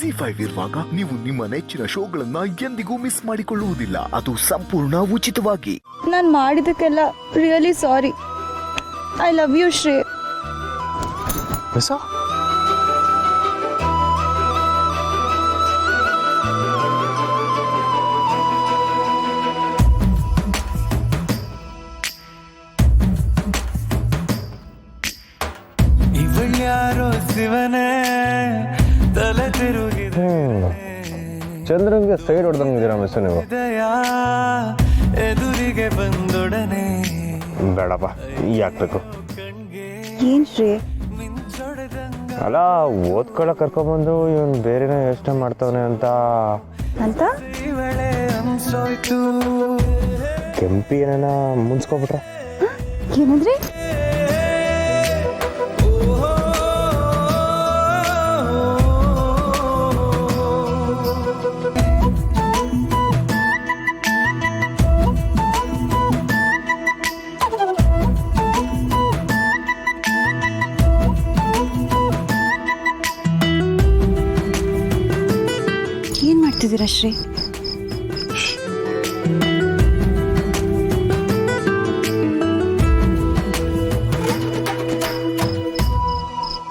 ZEE5 ಇರುವಾಗ ನೀವು ನಿಮ್ಮ ನೆಚ್ಚಿನ ಶೋಗಳನ್ನ ಎಂದಿಗೂ ಮಿಸ್ ಮಾಡಿಕೊಳ್ಳುವುದಿಲ್ಲ. ಅದು ಸಂಪೂರ್ಣ ಉಚಿತವಾಗಿ. ನಾನು ಮಾಡಿದಕ್ಕೆಲ್ಲ really sorry. I love you ಶ್ರೇ. ಇವಳ್ಯಾರೋ ಶಿವನೇ ತಲೆ ತಿರುಗಿದೆ. ಚಂದ್ರನ್ಗೆ ಸೈಡ್ ಹೊಡೆದಂಗಿದ್ದೀರಾ ಮಿಸ್ ನೀವು. ಎದುರಿಗೆ ಬಂದೊಡನೆ ಬೇಡಪ್ಪ ಯಾಕಬೇಕು. ಏನ್ ಶ್ರೇ? ಅಲ್ಲ ಓದ್ಕೊಳಕ್ ಕರ್ಕೊಂಬಂದು ಇವನು ಬೇರೆನೇ ಯೋಚನೆ ಮಾಡ್ತಾವನೆ ಅಂತ ಇವಳೆ ಅನ್ಸೋಯ್ತು. ಕೆಂಪಿ ಏನ ಮುನ್ಸ್ಕೊಬಿಟ್ರೆ ಏನಂದ್ರೆ? ಏನ್ ಮಾಡ್ತಿದ್ದೀರಾ ಶ್ರೀ?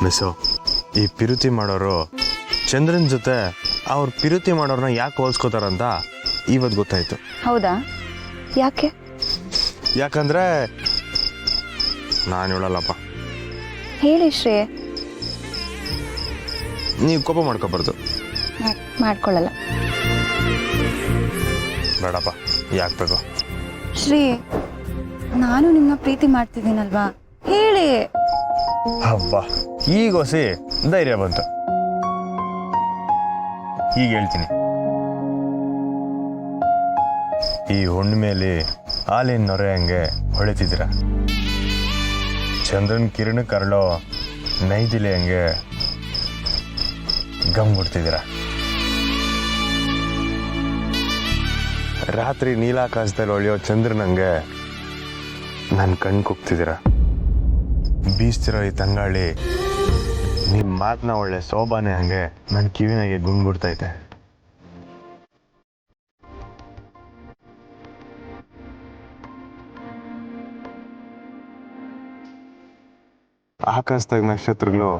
ಮಿಸ್ಸು, ಈ ಪಿರುತಿ ಮಾಡೋರು ಚಂದ್ರನ್ ಜೊತೆ ಅವ್ರ ಪಿರುತಿ ಮಾಡೋರ್ನ ಯಾಕೆ ಹೋಲ್ಸ್ಕೋತಾರಂತ ಇವತ್ತು ಗೊತ್ತಾಯ್ತು. ಹೌದಾ? ಯಾಕೆ? ಯಾಕಂದ್ರೆ ನಾನು ಹೇಳಲ್ಲಪ್ಪ. ಹೇಳಿ ಶ್ರೇ. ನೀವು ಕೋಪ ಮಾಡ್ಕೋಬಾರ್ದು. ಮಾಡ್ಕೊಳ್ಳಲ್ಲ. ಬೇಡಪ್ಪ ಯಾಕೆ ಬೇಕು. ಶ್ರೀ, ನಾನು ನಿಮ್ಮನ್ನ ಪ್ರೀತಿ ಮಾಡ್ತಿದ್ದೀನಲ್ವಾ, ಹೇಳಿ. ಹಬ್ಬ, ಈಗ ಹೊಸಿ ಧೈರ್ಯ ಬಂತು. ಈಗ ಹೇಳ್ತೀನಿ. ಈ ಹುಣ್ಣಿಮೆಯಲ್ಲಿ ಹಾಲಿನ ನೊರೆ ಹಂಗೆ ಹೊಳಿತಿದ್ದೀರ. ಚಂದ್ರನ್ ಕಿರಣ ಕರಳೋ ನೈದಿಲೆ ಹಂಗೆ ಗಮ್ ಬಿಡ್ತಿದ್ದೀರ. ರಾತ್ರಿ ನೀಲಾಕಾಶದಲ್ಲಿ ಹೊಳೆಯೋ ಚಂದ್ರನಂಗೆ ನನ್ನ ಕಣ್ ಕುಗ್ತಿದ್ದೀರ. ಬೀಸ್ತಿರೋ ಈ ತಂಗಾಳಿ ನಿಮ್ಮ ಮಾತನ್ನ ಒಳ್ಳೆ ಸೋಬಾನೆ ಹಂಗೆ ನನ್ನ ಕಿವಿನಾಗೆ ಗುಂಗ್ಬಿಡ್ತೈತೆ. ಆಕಾಶದಾಗ ನಕ್ಷತ್ರಗಳು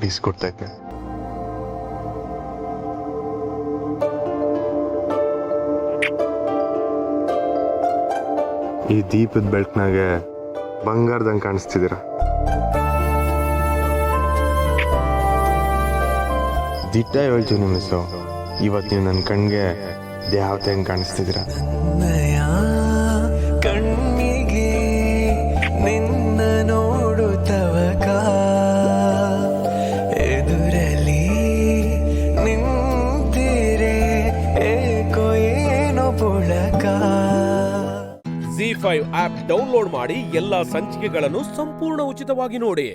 ಬೀಸ್ಕೊಡ್ತೈತೆ. ಈ ದೀಪದ ಬೆಳಕಿನಾಗೆ ಬಂಗಾರದಂಗೆ ಕಾಣಿಸ್ತಿದ್ದೀರ. ದಿಟ್ಟ ಹೇಳ್ತೀವಿ ಮಿಸ್ಸು, ಇವತ್ತು ನೀವು ನನ್ನ ಕಣ್ಗೆ ದೇವತೆ ಹಂಗೆ ಕಾಣಿಸ್ತಿದ್ದೀರ. ಕಣ್ಣಿಗೆ ನಿನ್ನ ನೋಡುತ್ತವಕ ಎದುರಲಿ ನಿಂತಿರೆ ಏಕೋ ಏನೋ ಪುಳಕ. ZEE5 ಆಪ್ ಡೌನ್ಲೋಡ್ ಮಾಡಿ ಎಲ್ಲಾ ಸಂಚಿಕೆಗಳನ್ನು ಸಂಪೂರ್ಣ ಉಚಿತವಾಗಿ ನೋಡಿ.